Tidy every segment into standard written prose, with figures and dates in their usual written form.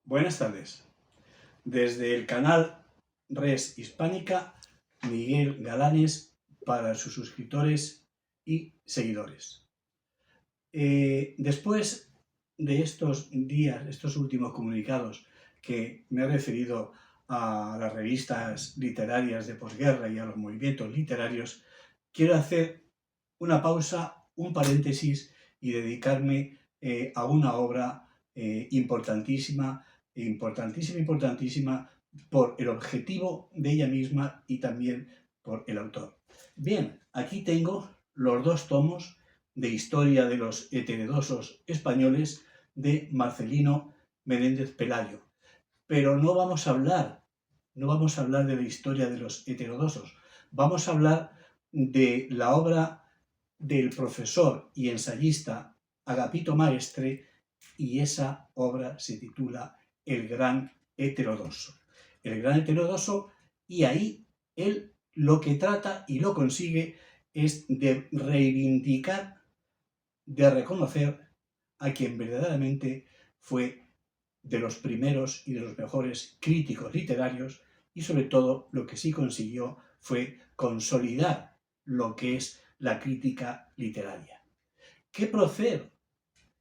Buenas tardes. Desde el canal Res Hispánica, Miguel Galanes para sus suscriptores y seguidores. Después de estos días, estos últimos comunicados que me he referido a las revistas literarias de posguerra y a los movimientos literarios, quiero hacer una pausa, un paréntesis y dedicarme a una obra importantísima por el objetivo de ella misma y también por el autor. Bien, aquí tengo los dos tomos de Historia de los heterodoxos españoles de Marcelino Menéndez Pelayo. Pero no vamos a hablar de la historia de los heterodoxos, vamos a hablar de la obra del profesor y ensayista Agapito Maestre, y esa obra se titula El Gran Heterodoxo. El Gran Heterodoxo, y ahí él lo que trata y lo consigue es de reivindicar, de reconocer a quien verdaderamente fue de los primeros y de los mejores críticos literarios, y sobre todo lo que sí consiguió fue consolidar lo que es la crítica literaria. ¿Qué procede?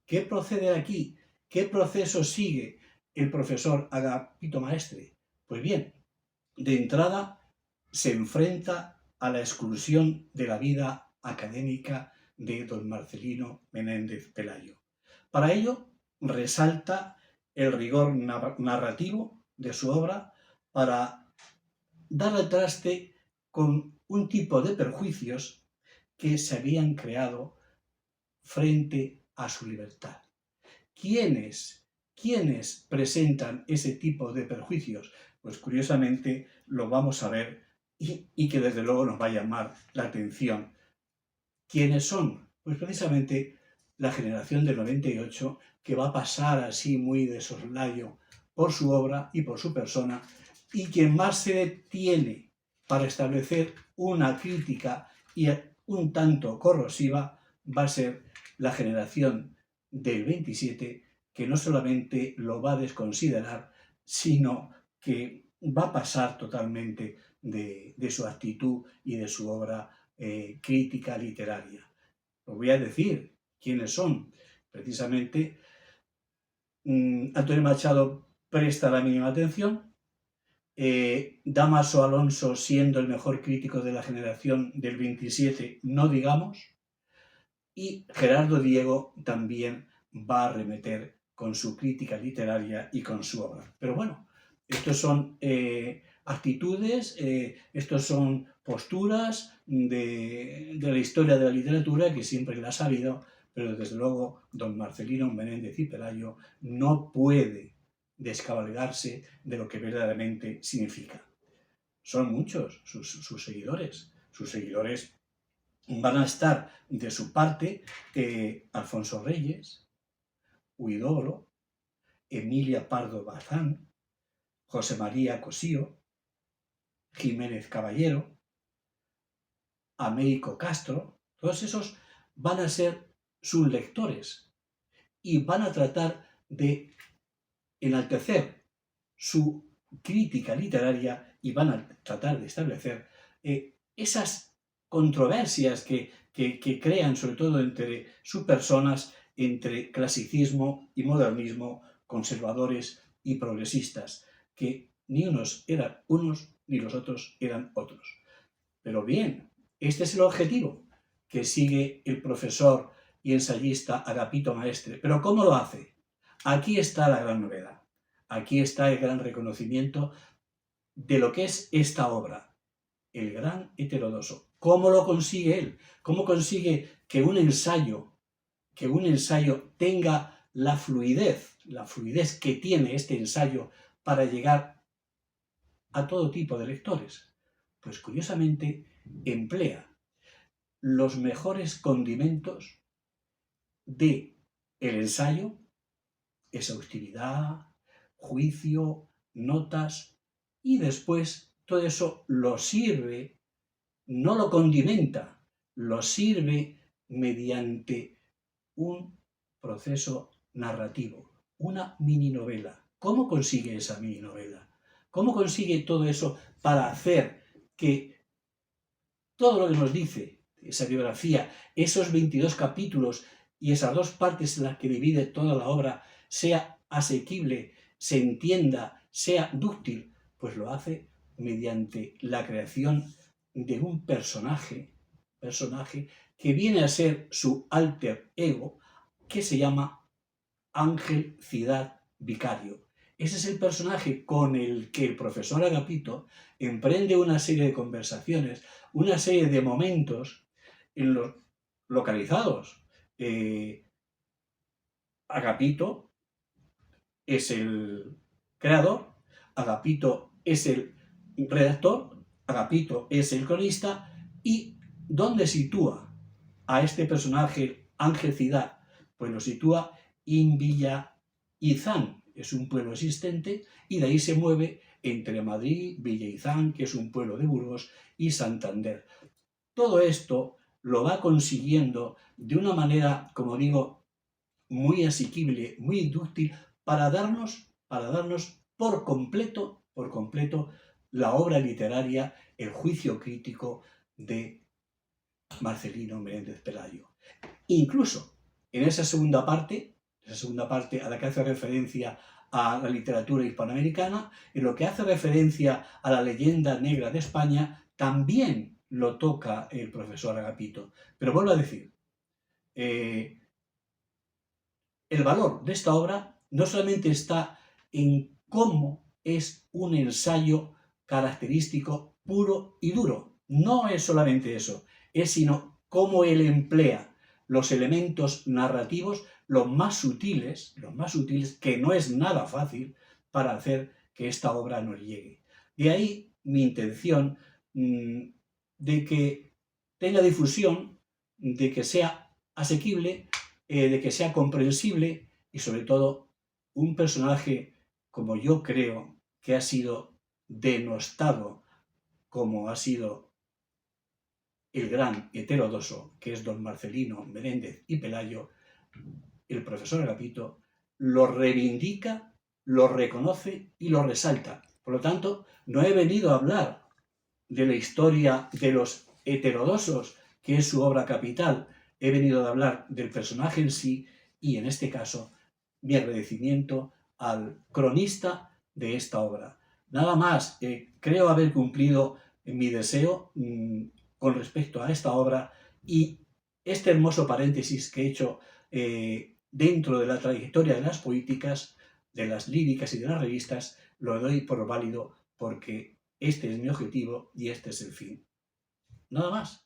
¿Qué procede de aquí? ¿Qué proceso sigue el profesor Agapito Maestre? Pues bien, de entrada se enfrenta a la exclusión de la vida académica de don Marcelino Menéndez Pelayo. Para ello resalta el rigor narrativo de su obra para dar al traste con un tipo de perjuicios que se habían creado frente a su libertad. ¿Quiénes presentan ese tipo de perjuicios? Pues curiosamente lo vamos a ver y que desde luego nos va a llamar la atención. ¿Quiénes son? Pues precisamente la generación del 98, que va a pasar así muy de soslayo por su obra y por su persona, y quien más se detiene para establecer una crítica y un tanto corrosiva va a ser la generación del 27, que no solamente lo va a desconsiderar, sino que va a pasar totalmente de su actitud y de su obra crítica literaria. Os voy a decir quiénes son. Precisamente Antonio Machado presta la mínima atención, Dámaso Alonso, siendo el mejor crítico de la generación del 27, no digamos, y Gerardo Diego también va a arremeter con su crítica literaria y con su obra. Pero bueno, estos son actitudes, estos son posturas de la historia de la literatura que siempre las ha habido, pero desde luego don Marcelino Menéndez y Pelayo no puede descabalgarse de lo que verdaderamente significa. Son muchos sus seguidores. Sus seguidores van a estar de su parte Alfonso Reyes, Huidobro, Emilia Pardo Bazán, José María Cosío, Jiménez Caballero, Américo Castro. Todos esos van a ser sus lectores y van a tratar de enaltecer su crítica literaria y van a tratar de establecer esas controversias que crean, sobre todo entre sus personas, entre clasicismo y modernismo, conservadores y progresistas, que ni unos eran unos ni los otros eran otros. Pero bien, este es el objetivo que sigue el profesor y ensayista Agapito Maestre. ¿Pero cómo lo hace? Aquí está la gran novedad. Aquí está el gran reconocimiento de lo que es esta obra, El Gran Heterodoxo. ¿Cómo lo consigue él? ¿Cómo consigue que un ensayo tenga la fluidez que tiene este ensayo para llegar a todo tipo de lectores? Pues curiosamente emplea los mejores condimentos del ensayo, exhaustividad, juicio, notas, y después todo eso lo sirve, no lo condimenta, lo sirve mediante un proceso narrativo, una mini novela, ¿Cómo consigue esa mini novela? ¿Cómo consigue todo eso para hacer que todo lo que nos dice esa biografía, esos 22 capítulos y esas dos partes en las que divide toda la obra, sea asequible, se entienda, sea dúctil? Pues lo hace mediante la creación de un personaje que viene a ser su alter ego, que se llama Ángel Ciudad Vicario. Ese es el personaje con el que el profesor Agapito emprende una serie de conversaciones, una serie de momentos en los localizados. Agapito es el creador, Agapito es el redactor, Agapito es el cronista, y ¿dónde sitúa a este personaje Ángel Ciudad? Pues lo sitúa en Villa Izán, es un pueblo existente, y de ahí se mueve entre Madrid, Villa Izán, que es un pueblo de Burgos, y Santander. Todo esto lo va consiguiendo de una manera, como digo, muy asequible, muy dúctil, para darnos por completo la obra literaria, el juicio crítico de Marcelino Menéndez Pelayo. Incluso en esa segunda parte a la que hace referencia a la literatura hispanoamericana, en lo que hace referencia a la leyenda negra de España, también lo toca el profesor Agapito. Pero vuelvo a decir, el valor de esta obra no solamente está en cómo es un ensayo característico, puro y duro. No es solamente eso, es sino cómo él emplea los elementos narrativos, los más sutiles, que no es nada fácil para hacer que esta obra nos llegue. De ahí mi intención de que tenga difusión, de que sea asequible, de que sea comprensible y sobre todo un personaje como yo creo que ha sido denostado, como ha sido el gran heterodoso, que es don Marcelino Menéndez y Pelayo. El profesor Agapito lo reivindica, lo reconoce y lo resalta. Por lo tanto, no he venido a hablar de la historia de los heterodosos, que es su obra capital. He venido a hablar del personaje en sí y, en este caso, mi agradecimiento al cronista de esta obra. Nada más, creo haber cumplido mi deseo con respecto a esta obra, y este hermoso paréntesis que he hecho dentro de la trayectoria de las políticas, de las líricas y de las revistas, lo doy por válido porque este es mi objetivo y este es el fin. Nada más.